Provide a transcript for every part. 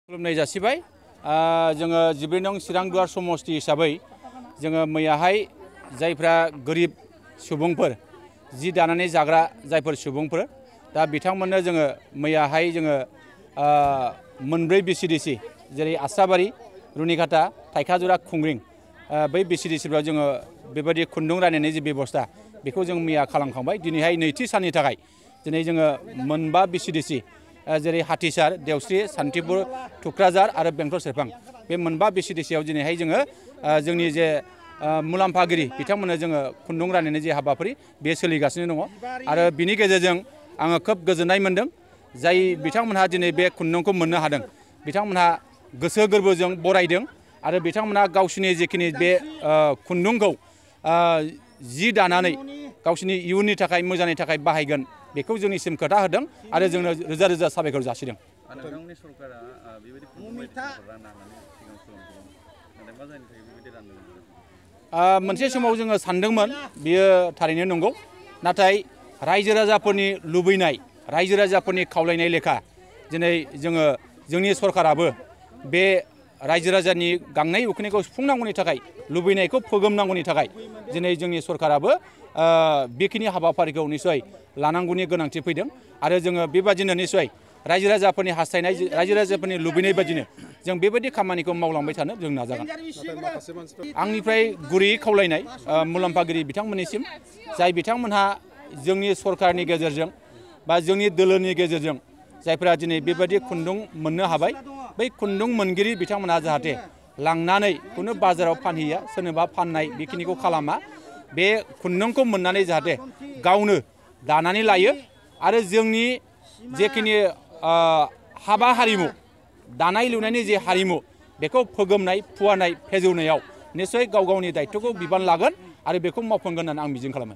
खुलुमनाय जासिबाय जोङो 14 नं चिरांदुवार समष्टि हिसाबै जोङो मैयाहाय जायफ्रा गोरिब सुबुंफोर जि दानानै जाग्रा जायफोर सुबुंफोर दा बिथांमोननो जोङो मैयाहाय जोङो मोनब्रै बिसिडिसि जेरै आसाबारि रुनिकाटा थाइखाजुरा खुंग्रिं बै बिसिडिसिफ्राव जोङो बेबायदि खुन्दुं राननायनि जे बेबस्था बेखौ जों मैया खालामखांबाय दिनैहाय नैथि साननि थाखाय दिनै जोङो मोनबा बिसिडिसि जेरै हाथिसार देवस्रि सान्तिपुर थुक्राझार आरो बेंटल सेरफां बे मोनबा बिसिडिसियाव दिनैहाय जोङो जोंनि जे मुलाम्फागिरि बिथांमोननो जोङो खुन्दुं राननायनि जे हाबाफारि बे सोलिगासिनो दङ आरो बिनि गेजेरजों आङो खोब गोजोननाय मोन्दों जाय बिथांमोनहा दिनै बे खुन्दुंखौ मोननो हादों बिथांमोनहा गोसो गोरबोजों बरायदों आरो बिथांमोनहा गावसिनि जिखिनि बे खुन्दुंखौ जि दानानै गावसिनि इयुननि थाखाय मोजांनि थाखाय बाहायगोन बेखौ जोंनिसिम खोथा होदों आरो जोंनो रोजा रोजा साबायखर जासिदों। मोनसे समाव जोङो सानदोंमोन बियो थारैनो नंगौ नाथाय रायजो राजाफोरनि लुबैनाय रायजो राजाफोरनि खावलायनाय लेखा दिनै जोङो जोंनि सरकाराबो बे रायजो राजानि गांनाय उखैनायखौ सुफुंनांगौनि थाखाय लुबैनायखौ फोगोमनांगौनि थाखाय दिनै जोंनि सरकाराबो बेखिनि हाबाफारिखौ निसय लानांगौनि गोनांथि फैदों आरो जोङो बेबादिनो निसय रायजो राजाफोरनि हास्थायनाय रायजो राजाफोरनि लुबैनाय बादिनो जों बेबायदि खामानिखौ मावलांबाय थानो जों नाजागोन। आंनिफ्राय गुरैयै खावलायनाय मुलाम्फागिरि बिथांमोननिसिम जाय बिथांमोनहा जोंनि सरकारनि गेजेरजों बा जोंनि दोलोनि गेजेरजों जायफोरा दिनै बेबायदि खुन्दुं मोननो हाबाय बै खुन्दुं मोनगिरि बिथांमोनहा जाहाथे लांनानै खुनु बाजाराव फानहैया सोरनोबा फाननाय बेखिनिखौ खालामा बे खुन्दुंखौ मोननानै जाहाथे गावनो दानानै लायो आरो जोंनि जेखिनि हाबा हारिमु दानाय लुनायनि जे हारिमु बेखौ फोगोमनाय फुवारनाय फेजौनायाव निसय गाव गावनि दायित्वखौ बिबान लागोन आरो बेखौ मावफुंगोन होननानै आं मिजिं खालामो।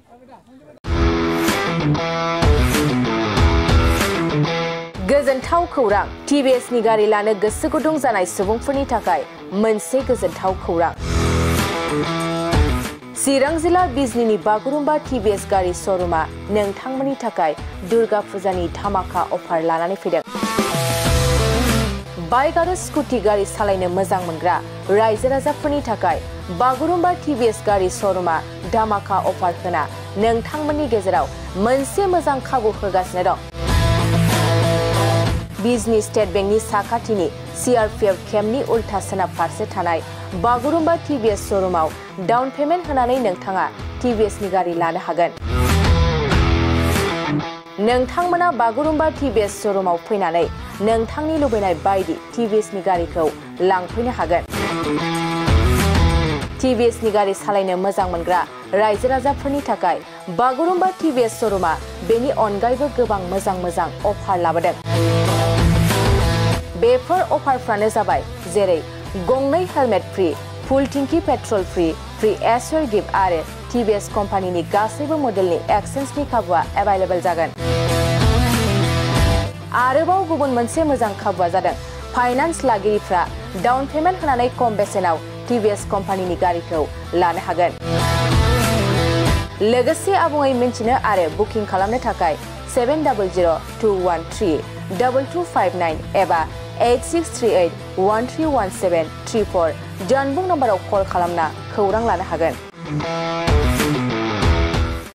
गोजोनथाव खौरां टिभिएसनि गारि लानो गोसो गुदुं जानाय सुबुंफोरनि थाखाय मोनसे गोजोनथाव खौरां चिरां जिल्ला बिजनीनि बागुरुम्बा टिभिएस गारि श'रुमा नोंथांमोननि थाखाय दुर्गा फुजानि धामाका अफार लानानै फैदों। बाइक आरो स्कुटि गारि सालायनो मोजां मोनग्रा रायजो राजाफोरनि थाखाय बागुरुम्बा टिभिएस गारि श'रुमा धामाका अफार होना नोंथांमोननि गेजेराव मोनसे मोजां खाबु होगासिनो दं। बिजनी स्टेट बेंकनि साखाथिनि सीआरपीएफ केम्पनि उल्था सोनाब फारसे थानाय बागुरुम्बा टिभिएस श'रुमाव डाउन पेमेन्ट होनानै नोंथाङा टिभिएसनि गारि लानो हागोन। नोंथांमोना बागुरुम्बा टिभिएस श'रुमाव फैनानै नोंथांनि लुबैनाय बायदि टिभिएसनि गारिखौ लांफैनो हागोन। टिभिएसनि गारि सालायनो मोजां मोनग्रा रायजो राजाफोरनि थाखाय बागुरुम्बा टिभिएस श'रुमा बेनि अनगायैबो गोबां मोजां अफार लाबोदों। बेफोर अफारफ्रानो जाबाय जेरै गंनै हेलमेट फ्रि फुल टिंकी पेट्रल फ्रि एसवेर गिफ्ट आरो टिभिएस कम्पानिनि गासैबो मडेलनि एक्सचेन्जनि खाबुआ एभेलेबल जागोन। आरोबाव गुबुन मोनसे मोजां खाबुआ जादों फाइनान्स लागिरिफ्रा डाउन पेमेन्ट होनानै खम बेसेनाव टिभिएस कम्पानिनि गारिखौ लानो हागोन। लोगोसे आबुङै मिन्थिनो आरो बुकिं खालामनो थाखाय 7002132259 एबा 8638131734 जानबुं नम्बराव कल खालामना खौरां लानो हागोन।